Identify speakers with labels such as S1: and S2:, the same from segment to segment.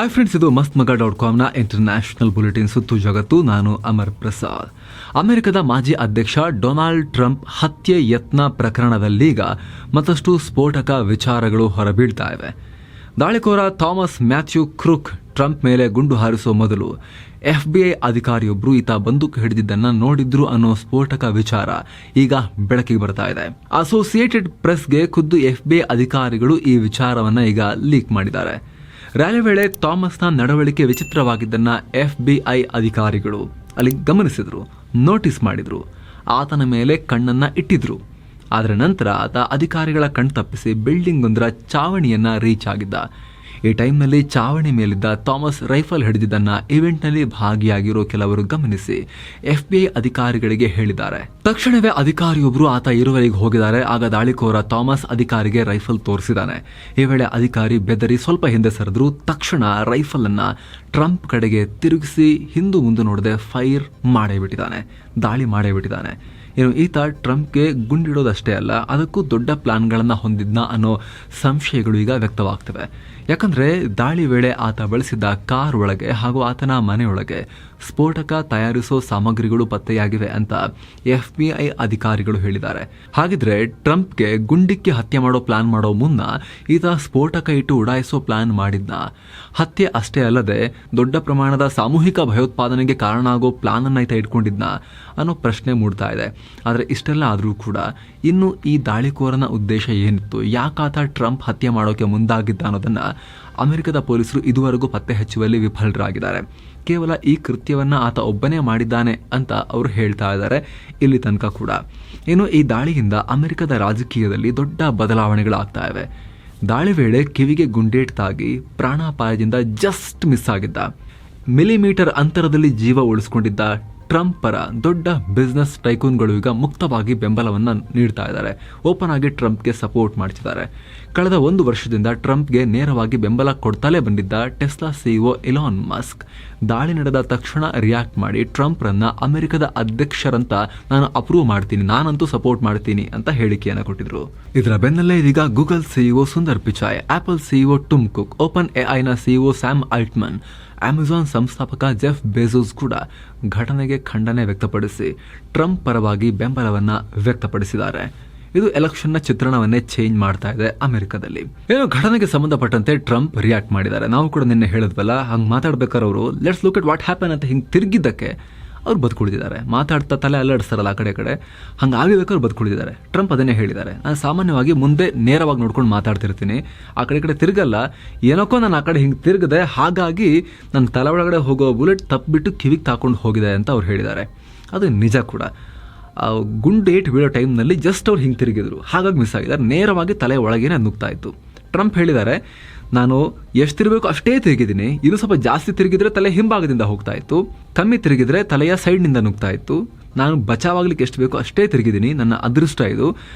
S1: Hi friends, ಇದು ಮಸ್ತ್ಮಗ.comನ international bulletin ಸುತ್ತು ಜಗತ್ತು. ನಾನು ಅಮರ್ ಪ್ರಸಾದ್. ಅಮೆರಿಕದ ಮಾಜಿ ಅಧ್ಯಕ್ಷ ಡೊನಾಲ್ಡ್ ಟ್ರಂಪ್ ಹತ್ಯೆ ಯತ್ನ ಪ್ರಕರಣದಲ್ಲೀಗ ಮತ್ತಷ್ಟು ಸ್ಫೋಟಕ ವಿಚಾರಗಳು ಹೊರಬೀಳ್ತಾ ಇವೆ. ದಾಳಿಕೋರ ಥಾಮಸ್ ಮ್ಯಾಥ್ಯೂ ಕ್ರೂಕ್ ಟ್ರಂಪ್ ಮೇಲೆ ಗುಂಡು ಹಾರಿಸುವ ಮೊದಲು FBI ಅಧಿಕಾರಿಯೊಬ್ಬರು ಈತ ಬಂದೂಕು ಹಿಡಿದಿದ್ದನ್ನ ನೋಡಿದ್ರು ಅನ್ನೋ ಸ್ಫೋಟಕ ವಿಚಾರ ಈಗ ಬೆಳಕಿಗೆ ಬರ್ತಾ ಇದೆ. ಅಸೋಸಿಯೇಟೆಡ್ ಪ್ರೆಸ್ಗೆ ಖುದ್ದು FBI ಅಧಿಕಾರಿಗಳು ಈ ವಿಚಾರವನ್ನ ಈಗ ಲೀಕ್ ಮಾಡಿದ್ದಾರೆ. ರ್ಯಾಲಿ ವೇಳೆ ಥಾಮಸ್ನ ನಡವಳಿಕೆ ವಿಚಿತ್ರವಾಗಿದ್ದನ್ನ FBI ಅಧಿಕಾರಿಗಳು ಅಲ್ಲಿ ಗಮನಿಸಿದ್ರು, ನೋಟಿಸ್ ಮಾಡಿದ್ರು, ಆತನ ಮೇಲೆ ಕಣ್ಣನ್ನ ಇಟ್ಟಿದ್ರು. ಆದರೆ ನಂತರ ಆತ ಅಧಿಕಾರಿಗಳ ಕಣ್ತಪ್ಪಿಸಿ ಬಿಲ್ಡಿಂಗ್ ಒಂದರ ಚಾವಣಿಯನ್ನ ರೀಚ್ ಆಗಿದ್ದ. ಈ ಟೈಮ್ನಲ್ಲಿ ಚಾವಣಿ ಮೇಲಿದ್ದ ಥಾಮಸ್ ರೈಫಲ್ ಹಿಡಿದಿದ್ದನ್ನ ಇವೆಂಟ್ನಲ್ಲಿ ಭಾಗಿಯಾಗಿರೋ ಕೆಲವರು ಗಮನಿಸಿ FBI ಅಧಿಕಾರಿಗಳಿಗೆ ಹೇಳಿದ್ದಾರೆ. ತಕ್ಷಣವೇ ಅಧಿಕಾರಿಯೊಬ್ಬರು ಆತ ಇರುವರೆಗೆ ಹೋಗಿದ್ದಾರೆ. ಆಗ ದಾಳಿಕೋರ ಥಾಮಸ್ ಅಧಿಕಾರಿಗೆ ರೈಫಲ್ ತೋರಿಸಿದ್ದಾನೆ. ಈ ವೇಳೆ ಅಧಿಕಾರಿ ಬೆದರಿ ಸ್ವಲ್ಪ ಹಿಂದೆ ಸರಿದ್ರು. ತಕ್ಷಣ ರೈಫಲ್ ಅನ್ನ ಟ್ರಂಪ್ ಕಡೆಗೆ ತಿರುಗಿಸಿ ಹಿಂದು ಮುಂದೆ ನೋಡದೆ ಫೈರ್ ದಾಳಿ ಮಾಡೇ ಬಿಟ್ಟಿದ್ದಾನೆ. ಏನು ಈತ ಟ್ರಂಪ್ಗೆ ಗುಂಡಿಡೋದಷ್ಟೇ ಅಲ್ಲ, ಅದಕ್ಕೂ ದೊಡ್ಡ ಪ್ಲಾನ್ಗಳನ್ನು ಹೊಂದಿದ್ನ ಅನ್ನೋ ಸಂಶಯಗಳು ಈಗ ವ್ಯಕ್ತವಾಗ್ತವೆ. ಯಾಕಂದರೆ ದಾಳಿ ವೇಳೆ ಆತ ಬಳಸಿದ್ದ ಕಾರ್ ಒಳಗೆ ಹಾಗೂ ಆತನ ಮನೆಯೊಳಗೆ ಸ್ಫೋಟಕ ತಯಾರಿಸೋ ಸಾಮಗ್ರಿಗಳು ಪತ್ತೆಯಾಗಿವೆ ಅಂತ FBI ಅಧಿಕಾರಿಗಳು ಹೇಳಿದ್ದಾರೆ. ಹಾಗಿದ್ರೆ ಟ್ರಂಪ್ಗೆ ಗುಂಡಿಕ್ಕಿ ಹತ್ಯೆ ಮಾಡೋ ಪ್ಲಾನ್ ಮಾಡೋ ಮುನ್ನ ಈತ ಸ್ಫೋಟಕ ಇಟ್ಟು ಉಡಾಯಿಸೋ ಪ್ಲಾನ್ ಮಾಡಿದ್ನ. ಹತ್ಯೆ ಅಷ್ಟೇ ಅಲ್ಲದೆ ದೊಡ್ಡ ಪ್ರಮಾಣದ ಸಾಮೂಹಿಕ ಭಯೋತ್ಪಾದನೆಗೆ ಕಾರಣ ಆಗೋ ಪ್ಲಾನ್ ಅನ್ನ ಈತ ಇಟ್ಕೊಂಡಿದ್ನ ಅನ್ನೋ ಪ್ರಶ್ನೆ ಮೂಡ್ತಾ ಇದೆ. ಆದರೆ ಇಷ್ಟೆಲ್ಲ ಆದರೂ ಕೂಡ ಇನ್ನು ಈ ದಾಳಿಕೋರನ ಉದ್ದೇಶ ಏನಿತ್ತು, ಯಾಕಾತ ಟ್ರಂಪ್ ಹತ್ಯೆ ಮಾಡೋಕೆ ಮುಂದಾಗಿದ್ದ ಅನ್ನೋದನ್ನ ಅಮೆರಿಕದ ಪೊಲೀಸರು ಇದುವರೆಗೂ ಪತ್ತೆ ಹಚ್ಚುವಲ್ಲಿ ವಿಫಲರಾಗಿದ್ದಾರೆ. ಕೇವಲ ಈ ಕೃತ್ಯವನ್ನ ಆತ ಒಬ್ಬನೇ ಮಾಡಿದ್ದಾನೆ ಅಂತ ಅವರು ಹೇಳ್ತಾ ಇದ್ದಾರೆ ಇಲ್ಲಿ ತನಕ ಕೂಡ. ಏನು ಈ ದಾಳಿಯಿಂದ ಅಮೆರಿಕದ ರಾಜಕೀಯದಲ್ಲಿ ದೊಡ್ಡ ಬದಲಾವಣೆಗಳಾಗ್ತಾ ಇವೆ. ದಾಳಿ ವೇಳೆ ಕಿವಿಗೆ ಗುಂಡೇಟ್ ತಾಗಿ ಪ್ರಾಣಾಪಾಯದಿಂದ ಜಸ್ಟ್ ಮಿಸ್ ಆಗಿದ್ದ. ಮಿಲಿಮೀಟರ್ ಅಂತರದಲ್ಲಿ ಜೀವ ಉಳಿಸ್ಕೊಂಡಿದ್ದ ಟ್ರಂಪ್ ಪರ ದೊಡ್ಡ ಬಿಸ್ನೆಸ್ ಟೈಕೂನ್ಗಳು ಈಗ ಮುಕ್ತವಾಗಿ ಬೆಂಬಲವನ್ನು ನೀಡ್ತಾ ಇದ್ದಾರೆ. ಓಪನ್ ಆಗಿ ಟ್ರಂಪ್ಗೆ ಸಪೋರ್ಟ್ ಮಾಡ್ತಿದ್ದಾರೆ. ಕಳೆದ 1 ವರ್ಷದಿಂದ ಟ್ರಂಪ್ಗೆ ನೇರವಾಗಿ ಬೆಂಬಲ ಕೊಡ್ತಲೇ ಬಂದಿದ್ದ ಟೆಸ್ಲಾ CEO ಇಲಾನ್ ಮಸ್ಕ್ ದಾಳಿ ನಡೆದ ತಕ್ಷಣ ರಿಯಾಕ್ಟ್ ಮಾಡಿ ಟ್ರಂಪ್ರನ್ನ ಅಮೆರಿಕದ ಅಧ್ಯಕ್ಷರಂತ ನಾನು ಅಪ್ರೂವ್ ಮಾಡ್ತೀನಿ, ನಾನಂತೂ ಸಪೋರ್ಟ್ ಮಾಡ್ತೀನಿ ಅಂತ ಹೇಳಿಕೆಯನ್ನು ಕೊಟ್ಟಿದ್ರು. ಇದರ ಬೆನ್ನಲ್ಲೇ ಇದೀಗ Google CEO Sundar Pichai, Apple CEO Tim Cook, Open AIನ CEO ಸ್ಯಾಮ್ ಆಲ್ಟ್ಮನ್, ಅಮೆಜಾನ್ ಸಂಸ್ಥಾಪಕ ಜೆಫ್ ಬೆಜೋಸ್ ಕೂಡ ಘಟನೆಗೆ ಖಂಡನೆ ವ್ಯಕ್ತಪಡಿಸಿ ಟ್ರಂಪ್ ಪರವಾಗಿ ಬೆಂಬಲವನ್ನ ವ್ಯಕ್ತಪಡಿಸಿದ್ದಾರೆ. ಇದು ಎಲೆಕ್ಷನ್ನ ಚಿತ್ರಣವನ್ನೇ ಚೇಂಜ್ ಮಾಡ್ತಾ ಇದೆ ಅಮೆರಿಕದಲ್ಲಿ. ಏನೋ ಘಟನೆಗೆ ಸಂಬಂಧಪಟ್ಟಂತೆ ಟ್ರಂಪ್ ರಿಯಾಕ್ಟ್ ಮಾಡಿದ್ದಾರೆ. ನಾವು ಕೂಡ ನಿನ್ನೆ ಹೇಳಿದ್ವಲ್ಲ, ಹಂಗೆ ಮಾತಾಡ್ಬೇಕಾದ್ರೆ ಅವರು let's look at what happen ಅಂತ ಹಿಂಗೆ ತಿರುಗಿದ್ದಕ್ಕೆ ಅವ್ರು ಬದುಕುಳಿದಿದ್ದಾರೆ. ಮಾತಾಡ್ತಾ ತಲೆ ಅಲ್ಲಾಡಿಸ್ತಾರಲ್ಲ ಆ ಕಡೆ ಹಂಗೆ ಆಗಿಬೇಕಾದ್ರೆ ಬದುಕುಳಿದಿದ್ದಾರೆ. ಟ್ರಂಪ್ ಅದನ್ನೇ ಹೇಳಿದ್ದಾರೆ, ನಾನು ಸಾಮಾನ್ಯವಾಗಿ ಮುಂದೆ ನೇರವಾಗಿ ನೋಡ್ಕೊಂಡು ಮಾತಾಡ್ತಿರ್ತೀನಿ, ಆ ಕಡೆ ತಿರುಗಲ್ಲ, ಏನಕ್ಕೋ ನಾನು ಆ ಕಡೆ ಹಿಂಗೆ ತಿರುಗದೆ, ಹಾಗಾಗಿ ನನ್ನ ತಲೆ ಒಳಗಡೆ ಹೋಗೋ ಬುಲೆಟ್ ತಪ್ಪಿಬಿಟ್ಟು ಕಿವಿಗೆ ತಾಕೊಂಡು ಹೋಗಿದೆ ಅಂತ ಅವ್ರು ಹೇಳಿದ್ದಾರೆ. ಅದು ನಿಜ ಕೂಡ. ಗುಂಡು ಏಟ್ ಬೀಳೋ ಟೈಮ್ನಲ್ಲಿ ಜಸ್ಟ್ ಅವ್ರು ಹಿಂಗೆ ತಿರುಗಿದ್ರು, ಹಾಗಾಗಿ ಮಿಸ್ ಆಗಿದ್ದಾರೆ. ನೇರವಾಗಿ ತಲೆ ಒಳಗೇನೆ ನುಗ್ತಾ ಇತ್ತು. ಟ್ರಂಪ್ ಹೇಳಿದ್ದಾರೆ, ನಾನು ಎಷ್ಟು ತಿರುಗಬೇಕು ಅಷ್ಟೇ ತಿರುಗಿದ್ದೀನಿ, ಇನ್ನು ಸ್ವಲ್ಪ ಜಾಸ್ತಿ ತಿರುಗಿದ್ರೆ ತಲೆ ಹಿಂಭಾಗದಿಂದ ಹೋಗ್ತಾ ಇತ್ತು, ಕಮ್ಮಿ ತಿರುಗಿದ್ರೆ ತಲೆಯ ಸೈಡ್ನಿಂದ ನುಗ್ತಾ ಇತ್ತು, ನಾನು ಬಚಾವಾಗ್ಲಿಕ್ಕೆ ಎಷ್ಟು ಬೇಕೋ ಅಷ್ಟೇ ತಿರುಗಿದ್ದೀನಿ, ನನ್ನ ಅದೃಷ್ಟ ಇದು.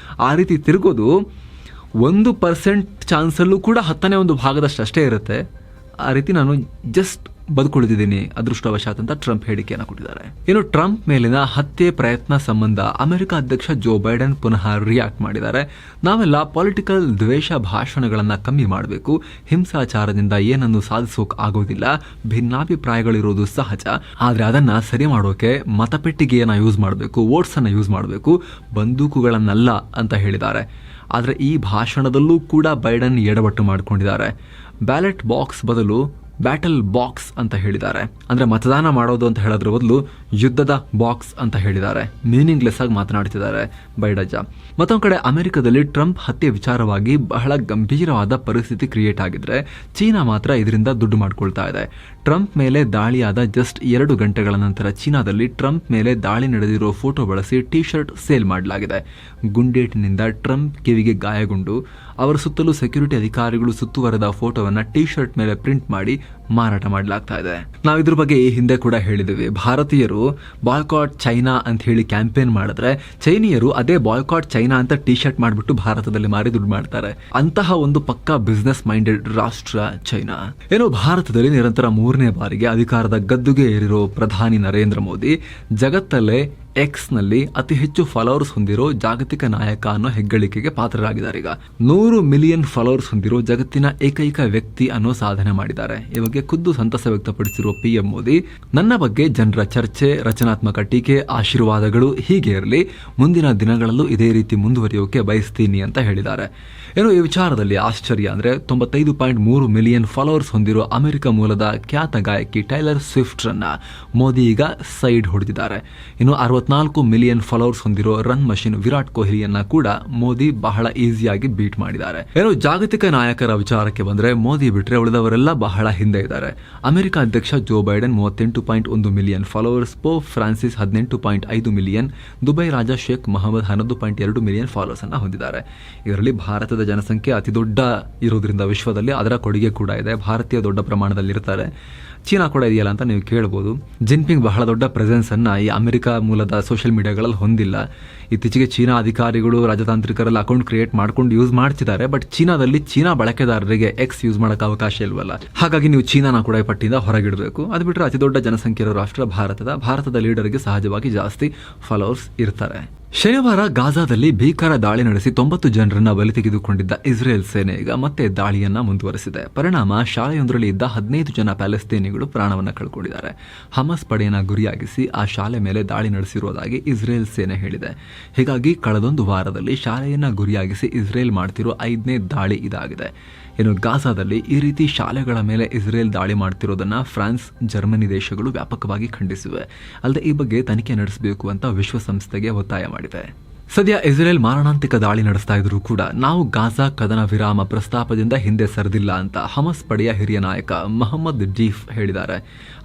S1: ಆ ರೀತಿ ತಿರುಗೋದು 1% ಚಾನ್ಸಲ್ಲೂ ಕೂಡ 10ನೇ ಭಾಗದಷ್ಟು ಅಷ್ಟೇ ಇರುತ್ತೆ. ಆ ರೀತಿ ನಾನು ಜಸ್ಟ್ ಬದುಕುಳಿದಿದ್ದೀನಿ ಅದೃಷ್ಟವಶಾತ್ ಅಂತ ಟ್ರಂಪ್ ಹೇಳಿಕೆಯನ್ನು ಕೊಟ್ಟಿದ್ದಾರೆ. ಇನ್ನು ಟ್ರಂಪ್ ಮೇಲಿನ ಹತ್ಯೆ ಪ್ರಯತ್ನ ಸಂಬಂಧ ಅಮೆರಿಕ ಅಧ್ಯಕ್ಷ ಜೋ ಬೈಡೆನ್ ಪುನಃ ರಿಯಾಕ್ಟ್ ಮಾಡಿದ್ದಾರೆ. ನಾವೆಲ್ಲ ಪೊಲಿಟಿಕಲ್ ದ್ವೇಷ ಭಾಷಣಗಳನ್ನ ಕಮ್ಮಿ ಮಾಡಬೇಕು, ಹಿಂಸಾಚಾರದಿಂದ ಏನನ್ನು ಸಾಧಿಸೋಕೆ ಆಗೋದಿಲ್ಲ, ಭಿನ್ನಾಭಿಪ್ರಾಯಗಳಿರೋದು ಸಹಜ, ಆದ್ರೆ ಅದನ್ನ ಸರಿ ಮಾಡೋಕೆ ಮತಪೆಟ್ಟಿಗೆಯನ್ನ ಯೂಸ್ ಮಾಡಬೇಕು, ವೋಟ್ಸ್ ಅನ್ನ ಯೂಸ್ ಮಾಡಬೇಕು, ಬಂದೂಕುಗಳನ್ನಲ್ಲ ಅಂತ ಹೇಳಿದ್ದಾರೆ. ಆದ್ರೆ ಈ ಭಾಷಣದಲ್ಲೂ ಕೂಡ ಬೈಡನ್ ಎಡವಟ್ಟು ಮಾಡಿಕೊಂಡಿದ್ದಾರೆ. ಬ್ಯಾಲೆಟ್ ಬಾಕ್ಸ್ ಬದಲು ಬ್ಯಾಟಲ್ ಬಾಕ್ಸ್ ಅಂತ ಹೇಳಿದ್ದಾರೆ. ಅಂದ್ರೆ ಮತದಾನ ಮಾಡೋದು ಅಂತ ಹೇಳೋದ್ರ ಬದಲು ಯುದ್ಧದ ಬಾಕ್ಸ್ ಅಂತ ಹೇಳಿದ್ದಾರೆ. ಮೀನಿಂಗ್ಲೆಸ್ ಆಗಿ ಮಾತನಾಡ್ತಿದ್ದಾರೆ ಬೈಡಜ್ಜ. ಮತ್ತೊಂದು ಕಡೆ ಅಮೆರಿಕದಲ್ಲಿ ಟ್ರಂಪ್ ಹತ್ಯೆ ವಿಚಾರವಾಗಿ ಬಹಳ ಗಂಭೀರವಾದ ಪರಿಸ್ಥಿತಿ ಕ್ರಿಯೇಟ್ ಆಗಿದ್ರೆ ಚೀನಾ ಮಾತ್ರ ಇದರಿಂದ ದುಡ್ಡು ಮಾಡ್ಕೊಳ್ತಾ ಇದೆ. ಟ್ರಂಪ್ ಮೇಲೆ ದಾಳಿಯಾದ ಜಸ್ಟ್ 2 ಗಂಟೆಗಳ ನಂತರ ಚೀನಾದಲ್ಲಿ ಟ್ರಂಪ್ ಮೇಲೆ ದಾಳಿ ನಡೆದಿರೋ ಫೋಟೋ ಬಳಸಿ ಟಿ ಶರ್ಟ್ ಸೇಲ್ ಮಾಡಲಾಗಿದೆ. ಗುಂಡೇಟಿನಿಂದ ಟ್ರಂಪ್ ಕಿವಿಗೆ ಗಾಯಗೊಂಡು ಅವರ ಸುತ್ತಲೂ ಸೆಕ್ಯೂರಿಟಿ ಅಧಿಕಾರಿಗಳು ಸುತ್ತುವರೆದ ಫೋಟೋವನ್ನ ಟಿ ಶರ್ಟ್ ಮೇಲೆ ಪ್ರಿಂಟ್ ಮಾಡಿ ಮಾರಾಟ ಮಾಡಲಾಗ್ತಾ ಇದೆ. ನಾವು ಇದ್ರ ಬಗ್ಗೆ ಈ ಹಿಂದೆ ಕೂಡ ಹೇಳಿದ್ದೀವಿ. ಭಾರತೀಯರು ಬಾಯ್ಕಾಟ್ ಚೈನಾ ಅಂತ ಹೇಳಿ ಕ್ಯಾಂಪೇನ್ ಮಾಡಿದ್ರೆ ಚೈನೀಯರು ಅದೇ ಬಾಯ್ಕಾಟ್ ಚೈನಾ ಅಂತ ಟಿ ಶರ್ಟ್ ಮಾಡಿಬಿಟ್ಟು ಭಾರತದಲ್ಲಿ ಮಾರಿ ದುಡ್ಡು ಮಾಡ್ತಾರೆ. ಅಂತಹ ಒಂದು ಪಕ್ಕಾ ಬಿಸ್ನೆಸ್ ಮೈಂಡೆಡ್ ರಾಷ್ಟ್ರ ಚೈನಾ. ಏನೋ ಭಾರತದಲ್ಲಿ ನಿರಂತರ 3ನೇ ಬಾರಿಗೆ ಅಧಿಕಾರದ ಗದ್ದುಗೆ ಏರಿರೋ ಪ್ರಧಾನಿ ನರೇಂದ್ರ ಮೋದಿ ಜಗತ್ತಲ್ಲೇ ಎಕ್ಸ್ನಲ್ಲಿ ಅತಿ ಹೆಚ್ಚು ಫಾಲೋವರ್ಸ್ ಹೊಂದಿರೋ ಜಾಗತಿಕ ನಾಯಕ ಅನ್ನೋ ಹೆಗ್ಗಳಿಕೆಗೆ ಪಾತ್ರರಾಗಿದ್ದಾರೆ. ಈಗ 100 ಮಿಲಿಯನ್ ಫಾಲೋವರ್ಸ್ ಹೊಂದಿರೋ ಜಗತ್ತಿನ ಏಕೈಕ ವ್ಯಕ್ತಿ ಅನ್ನೋ ಸಾಧನೆ ಮಾಡಿದ್ದಾರೆ. ಈ ಬಗ್ಗೆ ಖುದ್ದು ಸಂತಸ ವ್ಯಕ್ತಪಡಿಸಿರುವ PM ಮೋದಿ, ನನ್ನ ಬಗ್ಗೆ ಜನರ ಚರ್ಚೆ, ರಚನಾತ್ಮಕ ಟೀಕೆ, ಆಶೀರ್ವಾದಗಳು ಹೀಗೆ ಇರಲಿ, ಮುಂದಿನ ದಿನಗಳಲ್ಲೂ ಇದೇ ರೀತಿ ಮುಂದುವರಿಯೋಕೆ ಬಯಸ್ತೀನಿ ಅಂತ ಹೇಳಿದ್ದಾರೆ. ಏನು ಈ ವಿಚಾರದಲ್ಲಿ ಆಶ್ಚರ್ಯ ಅಂದ್ರೆ 95.3 ಮಿಲಿಯನ್ ಫಾಲೋವರ್ಸ್ ಹೊಂದಿರೋ ಅಮೆರಿಕ ಮೂಲದ ಖ್ಯಾತ ಗಾಯಕಿ ಟೈಲರ್ ಸ್ವಿಫ್ಟ್ ರನ್ನ ಮೋದಿ ಈಗ ಸೈಡ್ ಹೊಡೆದಿದ್ದಾರೆ. ಇನ್ನು 64 ಮಿಲಿಯನ್ ಫಾಲೋವರ್ಸ್ ಹೊಂದಿರೋ ರನ್ ಮಷಿನ್ ವಿರಾಟ್ ಕೊಹ್ಲಿಯನ್ನ ಕೂಡ ಮೋದಿ ಬಹಳ ಈಸಿಯಾಗಿ ಬೀಟ್ ಮಾಡಿದ್ದಾರೆ. ಏನು ಜಾಗತಿಕ ನಾಯಕರ ವಿಚಾರಕ್ಕೆ ಬಂದ್ರೆ ಮೋದಿ ಬಿಟ್ರೆ ಉಳಿದವರೆಲ್ಲ ಬಹಳ ಹಿಂದೆ ಇದ್ದಾರೆ. ಅಮೆರಿಕ ಅಧ್ಯಕ್ಷ Joe Biden 38.1 million followers, Pope Francis 18.5 million, Dubai ರಾಜ ಶೇಖ್ ಮೊಹಮ್ಮದ್ 11.2 ಮಿಲಿಯನ್ ಫಾಲೋವರ್ಸ್ ಅನ್ನ ಹೊಂದಿದ್ದಾರೆ. ಇದರಲ್ಲಿ ಭಾರತದ ಜನಸಂಖ್ಯೆ ಅತಿ ದೊಡ್ಡ ಇರೋದ್ರಿಂದ ವಿಶ್ವದಲ್ಲಿ ಅದರ ಕೊಡುಗೆ ಕೂಡ ಇದೆ. ಭಾರತೀಯ ದೊಡ್ಡ ಪ್ರಮಾಣದಲ್ಲಿ ಇರ್ತಾರೆ. ಚೀನಾ ಕೂಡ ಇದೆಯಲ್ಲ ಅಂತ ನೀವು ಕೇಳ್ಬೋದು. ಜಿನ್ಪಿಂಗ್ ಬಹಳ ದೊಡ್ಡ ಪ್ರೆಸೆನ್ಸ್ ಅನ್ನ ಈ ಅಮೆರಿಕ ಮೂಲದ ಸೋಷಿಯಲ್ ಮೀಡಿಯಾಗಳಲ್ಲಿ ಹೊಂದಿಲ್ಲ. ಇತ್ತೀಚೆಗೆ ಚೀನಾ ಅಧಿಕಾರಿಗಳು, ರಾಜತಾಂತ್ರಿಕರೆಲ್ಲ ಅಕೌಂಟ್ ಕ್ರಿಯೇಟ್ ಮಾಡ್ಕೊಂಡು ಯೂಸ್ ಮಾಡ್ತಿದ್ದಾರೆ. ಬಟ್ ಚೀನಾದಲ್ಲಿ ಚೀನಾ ಬಳಕೆದಾರರಿಗೆ ಎಕ್ಸ್ ಯೂಸ್ ಮಾಡಕ್ಕೆ ಅವಕಾಶ ಇಲ್ವಲ್ಲ. ಹಾಗಾಗಿ ನೀವು ಚೀನಾನ ಕೂಡ ಈ ಪಟ್ಟಿಯಿಂದ ಹೊರಗಿಡಬೇಕು. ಅದು ಬಿಟ್ಟರೆ ಅತಿ ದೊಡ್ಡ ಜನಸಂಖ್ಯೆ ಇರೋ ರಾಷ್ಟ್ರ ಭಾರತದ ಲೀಡರ್ಗೆ ಸಹಜವಾಗಿ ಜಾಸ್ತಿ ಫಾಲೋವರ್ಸ್ ಇರ್ತಾರೆ. ಶನಿವಾರ ಗಾಜಾದಲ್ಲಿ ಭೀಕರ ದಾಳಿ ನಡೆಸಿ 90 ಜನರನ್ನ ಬಲಿ ತೆಗೆದುಕೊಂಡಿದ್ದ ಇಸ್ರೇಲ್ ಸೇನೆ ಈಗ ಮತ್ತೆ ದಾಳಿಯನ್ನ ಮುಂದುವರೆಸಿದೆ. ಪರಿಣಾಮ ಶಾಲೆಯೊಂದರಲ್ಲಿ ಇದ್ದ 15 ಜನ ಪ್ಯಾಲೆಸ್ತೇನಿಗಳು ಪ್ರಾಣವನ್ನ ಕಳ್ಕೊಂಡಿದ್ದಾರೆ. ಹಮಸ್ ಪಡೆಯನ್ನ ಗುರಿಯಾಗಿಸಿ ಆ ಶಾಲೆ ಮೇಲೆ ದಾಳಿ ನಡೆಸಿರುವುದಾಗಿ ಇಸ್ರೇಲ್ ಸೇನೆ ಹೇಳಿದೆ. ಹೀಗಾಗಿ ಕಳೆದೊಂದು ವಾರದಲ್ಲಿ ಶಾಲೆಯನ್ನ ಗುರಿಯಾಗಿಸಿ ಇಸ್ರೇಲ್ ಮಾಡ್ತಿರೋ 5ನೇ ದಾಳಿ ಇದಾಗಿದೆ. ಇನ್ನು ಗಾಜಾದಲ್ಲಿ ಈ ರೀತಿ ಶಾಲೆಗಳ ಮೇಲೆ ಇಸ್ರೇಲ್ ದಾಳಿ ಮಾಡ್ತಿರೋದನ್ನ ಫ್ರಾನ್ಸ್, ಜರ್ಮನಿ ದೇಶಗಳು ವ್ಯಾಪಕವಾಗಿ ಖಂಡಿಸಿವೆ. ಅಲ್ಲದೆ ಈ ಬಗ್ಗೆ ತನಿಖೆ ನಡೆಸಬೇಕು ಅಂತ ವಿಶ್ವಸಂಸ್ಥೆಗೆ ಒತ್ತಾಯ ಮಾಡಿದೆ. ಸದ್ಯ ಇಸ್ರೇಲ್ ಮಾರಣಾಂತಿಕ ದಾಳಿ ನಡೆಸ್ತಾ ಇದ್ರೂ ಕೂಡ ನಾವು ಗಾಜಾ ಕದನ ವಿರಾಮ ಪ್ರಸ್ತಾಪದಿಂದ ಹಿಂದೆ ಸರಿದಿಲ್ಲ ಅಂತ ಹಮಸ್ ಪಡೆಯ ಹಿರಿಯ ನಾಯಕ ಮೊಹಮ್ಮದ್ ಡೀಫ್ ಹೇಳಿದ್ದಾರೆ.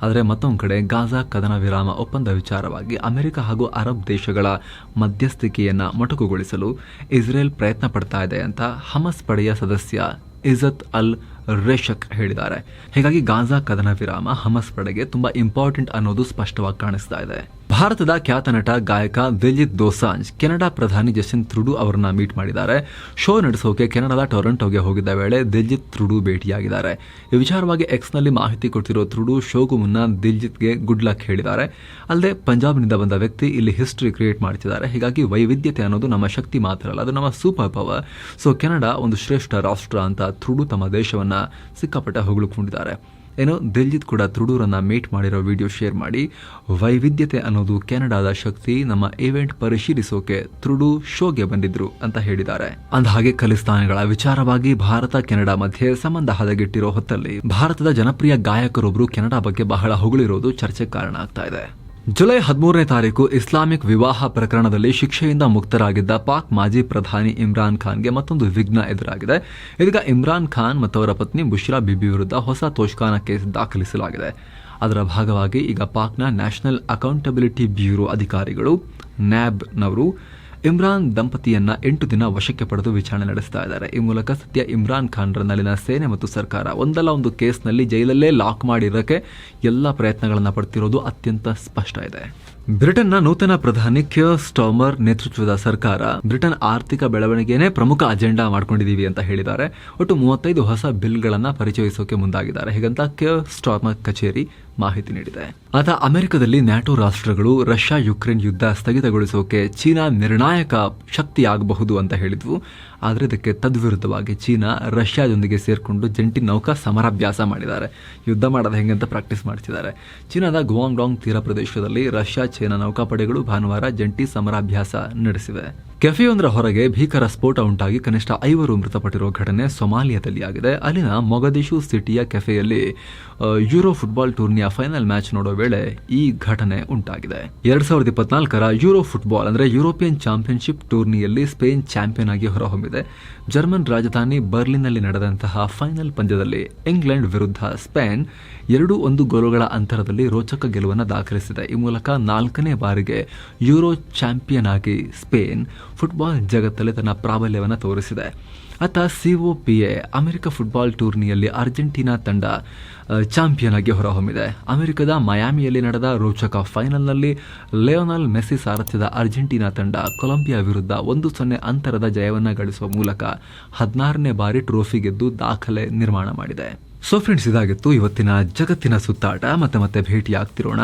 S1: ಆದರೆ ಮತ್ತೊಂದು ಕಡೆ ಗಾಜಾ ಕದನ ವಿರಾಮ ಒಪ್ಪಂದ ವಿಚಾರವಾಗಿ ಅಮೆರಿಕ ಹಾಗೂ ಅರಬ್ ದೇಶಗಳ ಮಧ್ಯಸ್ಥಿಕೆಯನ್ನ ಮೊಟಕುಗೊಳಿಸಲು ಇಸ್ರೇಲ್ ಪ್ರಯತ್ನ ಪಡ್ತಾ ಇದೆ ಅಂತ ಹಮಸ್ ಪಡೆಯ ಸದಸ್ಯ ಇಜತ್ ಅಲ್ ರೇಷಕ್ ಹೇಳಿದ್ದಾರೆ. ಹೀಗಾಗಿ ಗಾಜಾ ಕದನ ವಿರಾಮ ಹಮಸ್ ಪಡೆಗೆ ತುಂಬಾ ಇಂಪಾರ್ಟೆಂಟ್ ಅನ್ನೋದು ಸ್ಪಷ್ಟವಾಗಿ ಕಾಣಿಸ್ತಾ ಇದೆ. ಭಾರತದ ಖ್ಯಾತ ನಟ, ಗಾಯಕ ದಿಲ್ಜಿತ್ ದೋಸಾಂಜ್ ಕೆನಡಾ ಪ್ರಧಾನಿ ಜಸ್ಟಿನ್ ಟ್ರೂಡೋ ಅವರನ್ನ ಮೀಟ್ ಮಾಡಿದ್ದಾರೆ. ಶೋ ನಡೆಸೋಕೆ ಕೆನಡಾದ ಟೊರೊಂಟೊಗೆ ಹೋಗಿದ್ದ ವೇಳೆ ದಿಲ್ಜಿತ್ ಟ್ರೂಡೋ ಭೇಟಿಯಾಗಿದ್ದಾರೆ. ಈ ವಿಚಾರವಾಗಿ ಎಕ್ಸ್ನಲ್ಲಿ ಮಾಹಿತಿ ಕೊಡ್ತಿರೋ ಟ್ರೂಡೋ ಶೋಗೂ ಮುನ್ನ ದಿಲ್ಜಿತ್ಗೆ ಗುಡ್ ಲಕ್ ಹೇಳಿದ್ದಾರೆ. ಅಲ್ಲದೆ ಪಂಜಾಬ್ನಿಂದ ಬಂದ ವ್ಯಕ್ತಿ ಇಲ್ಲಿ ಹಿಸ್ಟರಿ ಕ್ರಿಯೇಟ್ ಮಾಡ್ತಿದ್ದಾರೆ. ಹೀಗಾಗಿ ವೈವಿಧ್ಯತೆ ಅನ್ನೋದು ನಮ್ಮ ಶಕ್ತಿ ಮಾತ್ರ ಅಲ್ಲ, ಅದು ನಮ್ಮ ಸೂಪರ್ ಪವರ್. ಸೊ ಕೆನಡಾ ಒಂದು ಶ್ರೇಷ್ಠ ರಾಷ್ಟ್ರ ಅಂತ ಟ್ರೂಡೋ ತಮ್ಮ ದೇಶವನ್ನ ಸಿಕ್ಕಾಪಟ್ಟೆ ಹೊಗಳಿಕೊಂಡಿದ್ದಾರೆ. ಏನೋ ದಿಲ್ಜಿತ್ ಕೂಡ ಟ್ರೂಡೋರನ್ನ ಮೀಟ್ ಮಾಡಿರೋ ವಿಡಿಯೋ ಶೇರ್ ಮಾಡಿ, ವೈವಿಧ್ಯತೆ ಅನ್ನೋದು ಕೆನಡಾದ ಶಕ್ತಿ, ನಮ್ಮ ಇವೆಂಟ್ ಪರಿಶೀಲಿಸೋಕೆ ಟ್ರೂಡೋ ಶೋಗೆ ಬಂದಿದ್ರು ಅಂತ ಹೇಳಿದ್ದಾರೆ. ಅಂದಹಾಗೆ ಖಲಿಸ್ತಾನಿಗಳ ವಿಚಾರವಾಗಿ ಭಾರತ ಕೆನಡಾ ಮಧ್ಯೆ ಸಂಬಂಧ ಹದಗೆಟ್ಟಿರೋ ಹೊತ್ತಲ್ಲಿ ಭಾರತದ ಜನಪ್ರಿಯ ಗಾಯಕರೊಬ್ಬರು ಕೆನಡಾ ಬಗ್ಗೆ ಬಹಳ ಹೊಗಳಿರೋದು ಚರ್ಚೆಗೆ ಕಾರಣ ಆಗ್ತಾ ಇದೆ. ಜುಲೈ 13ನೇ ತಾರೀಕು ಇಸ್ಲಾಮಿಕ್ ವಿವಾಹ ಪ್ರಕರಣದಲ್ಲಿ ಶಿಕ್ಷೆಯಿಂದ ಮುಕ್ತರಾಗಿದ್ದ ಪಾಕ್ ಮಾಜಿ ಪ್ರಧಾನಿ ಇಮ್ರಾನ್ ಖಾನ್ಗೆ ಮತ್ತೊಂದು ವಿಘ್ನ ಎದುರಾಗಿದೆ. ಇದೀಗ ಇಮ್ರಾನ್ ಖಾನ್ ಮತ್ತು ಅವರ ಪತ್ನಿ ಬುಶ್ರಾ ಬಿಬಿ ವಿರುದ್ಧ ಹೊಸ ತೋಷ್ಖಾನ ಕೇಸ್ ದಾಖಲಿಸಲಾಗಿದೆ. ಅದರ ಭಾಗವಾಗಿ ಈಗ ಪಾಕ್ನ ನ್ಯಾಷನಲ್ ಅಕೌಂಟಬಿಲಿಟಿ ಬ್ಯೂರೋ ಅಧಿಕಾರಿಗಳು ನ್ಯಾಬ್ನವರು ಇಮ್ರಾನ್ ದಂಪತಿಯನ್ನ 8 ದಿನ ವಶಕ್ಕೆ ಪಡೆದು ವಿಚಾರಣೆ ನಡೆಸ್ತಾ ಇದ್ದಾರೆ. ಈ ಮೂಲಕ ಸದ್ಯ ಇಮ್ರಾನ್ ಖಾನ್ರನ್ನಲ್ಲಿನ ಸೇನೆ ಮತ್ತು ಸರ್ಕಾರ ಒಂದಲ್ಲ ಒಂದು ಕೇಸ್ನಲ್ಲಿ ಜೈಲಲ್ಲೇ ಲಾಕ್ ಮಾಡಿರೋಕೆ ಎಲ್ಲ ಪ್ರಯತ್ನಗಳನ್ನು ಪಡ್ತಿರೋದು ಅತ್ಯಂತ ಸ್ಪಷ್ಟ ಇದೆ. ಬ್ರಿಟನ್ನ ನೂತನ ಪ್ರಧಾನಿ ಕಿಯರ್ ಸ್ಟಾರ್ಮರ್ ನೇತೃತ್ವದ ಸರ್ಕಾರ ಬ್ರಿಟನ್ ಆರ್ಥಿಕ ಬೆಳವಣಿಗೆನೇ ಪ್ರಮುಖ ಅಜೆಂಡಾ ಮಾಡ್ಕೊಂಡಿದ್ದೀವಿ ಅಂತ ಹೇಳಿದ್ದಾರೆ. ಒಟ್ಟು 35 ಹೊಸ ಬಿಲ್ಗಳನ್ನ ಪರಿಚಯಿಸೋಕೆ ಮುಂದಾಗಿದ್ದಾರೆ. ಹೀಗಂತ ಕಿಯರ್ ಸ್ಟಾರ್ಮರ್ ಕಚೇರಿ ಮಾಹಿತಿ ನೀಡಿದೆ. ಆತ ಅಮೆರಿಕದಲ್ಲಿ ನ್ಯಾಟೋ ರಾಷ್ಟ್ರಗಳು ರಷ್ಯಾ ಯುಕ್ರೇನ್ ಯುದ್ಧ ಸ್ಥಗಿತಗೊಳಿಸೋಕೆ ಚೀನಾ ನಿರ್ಣಾಯಕ ಶಕ್ತಿಯಾಗಬಹುದು ಅಂತ ಹೇಳಿದ್ವು. ಆದರೆ ಇದಕ್ಕೆ ತದ್ವಿರುದ್ಧವಾಗಿ ಚೀನಾ ರಷ್ಯಾದೊಂದಿಗೆ ಸೇರ್ಕೊಂಡು ಜಂಟಿ ನೌಕಾ ಸಮರಾಭ್ಯಾಸ ಮಾಡಿದ್ದಾರೆ. ಯುದ್ಧ ಮಾಡೋದು ಹೆಂಗೆ ಅಂತ ಪ್ರಾಕ್ಟೀಸ್ ಮಾಡ್ತಿದ್ದಾರೆ. ಚೀನಾದ ಗುವಾಂಗ್ಡಾಂಗ್ ತೀರ ಪ್ರದೇಶದಲ್ಲಿ ರಷ್ಯಾ ಚೀನಾ ನೌಕಾಪಡೆಗಳು ಭಾನುವಾರ ಜಂಟಿ ಸಮರಾಭ್ಯಾಸ ನಡೆಸಿವೆ. ಕೆಫೆಯೊಂದರ ಹೊರಗೆ ಭೀಕರ ಸ್ಫೋಟ ಉಂಟಾಗಿ ಕನಿಷ್ಠ 5 ಮೃತಪಟ್ಟಿರುವ ಘಟನೆ ಸೊಮಾಲಿಯಾದಲ್ಲಿ ಆಗಿದೆ. ಅಲ್ಲಿನ ಮೊಗದಿಶು ಸಿಟಿಯ ಕೆಫೆಯಲ್ಲಿ ಯೂರೋ ಫುಟ್ಬಾಲ್ ಟೂರ್ನಿಯ ಫೈನಲ್ ಮ್ಯಾಚ್ ನೋಡೋ ವೇಳೆ ಈ ಘಟನೆ ಉಂಟಾಗಿದೆ. 2024ರ ಯೂರೋ ಫುಟ್ಬಾಲ್ ಅಂದ್ರೆ ಯುರೋಪಿಯನ್ ಚಾಂಪಿಯನ್ಶಿಪ್ ಟೂರ್ನಿಯಲ್ಲಿ ಸ್ಪೇನ್ ಚಾಂಪಿಯನ್ ಆಗಿ ಹೊರಹೊಮ್ಮಿದೆ. ಜರ್ಮನ್ ರಾಜಧಾನಿ ಬರ್ಲಿನ್ನಲ್ಲಿ ನಡೆದಂತಹ ಫೈನಲ್ ಪಂದ್ಯದಲ್ಲಿ ಇಂಗ್ಲೆಂಡ್ ವಿರುದ್ಧ ಸ್ಪೇನ್ 2-1 ಗೋಲುಗಳ ಅಂತರದಲ್ಲಿ ರೋಚಕ ಗೆಲುವನ್ನು ದಾಖಲಿಸಿದೆ. ಈ ಮೂಲಕ 4ನೇ ಬಾರಿಗೆ ಯೂರೋ ಚಾಂಪಿಯನ್ ಆಗಿ ಸ್ಪೇನ್ ಫುಟ್ಬಾಲ್ ಜಗತ್ತಲ್ಲಿ ತನ್ನ ಪ್ರಾಬಲ್ಯವನ್ನು ತೋರಿಸಿದೆ. ಆತ COPA ಅಮೆರಿಕ ಫುಟ್ಬಾಲ್ ಟೂರ್ನಿಯಲ್ಲಿ ಅರ್ಜೆಂಟೀನಾ ತಂಡ ಚಾಂಪಿಯನ್ ಆಗಿ ಹೊರಹೊಮ್ಮಿದೆ. ಅಮೆರಿಕದ ಮಯಾಮಿಯಲ್ಲಿ ನಡೆದ ರೋಚಕ ಫೈನಲ್ನಲ್ಲಿ ಲಿಯೋನೆಲ್ ಮೆಸ್ಸಿ ಸಾರಥ್ಯದ ಅರ್ಜೆಂಟೀನಾ ತಂಡ ಕೊಲಂಬಿಯಾ ವಿರುದ್ಧ 1-0 ಅಂತರದ ಜಯವನ್ನು ಗಳಿಸುವ ಮೂಲಕ 16ನೇ ಬಾರಿ ಟ್ರೋಫಿ ಗೆದ್ದು ದಾಖಲೆ ನಿರ್ಮಾಣ ಮಾಡಿದೆ. ಸೊ ಫ್ರೆಂಡ್ಸ್, ಇದಾಗಿತ್ತು ಇವತ್ತಿನ ಜಗತ್ತಿನ ಸುತ್ತಾಟ. ಮತ್ತೆ ಭೇಟಿ ಆಗ್ತಿರೋಣ.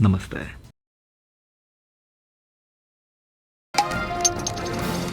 S1: ನಮಸ್ತೆ.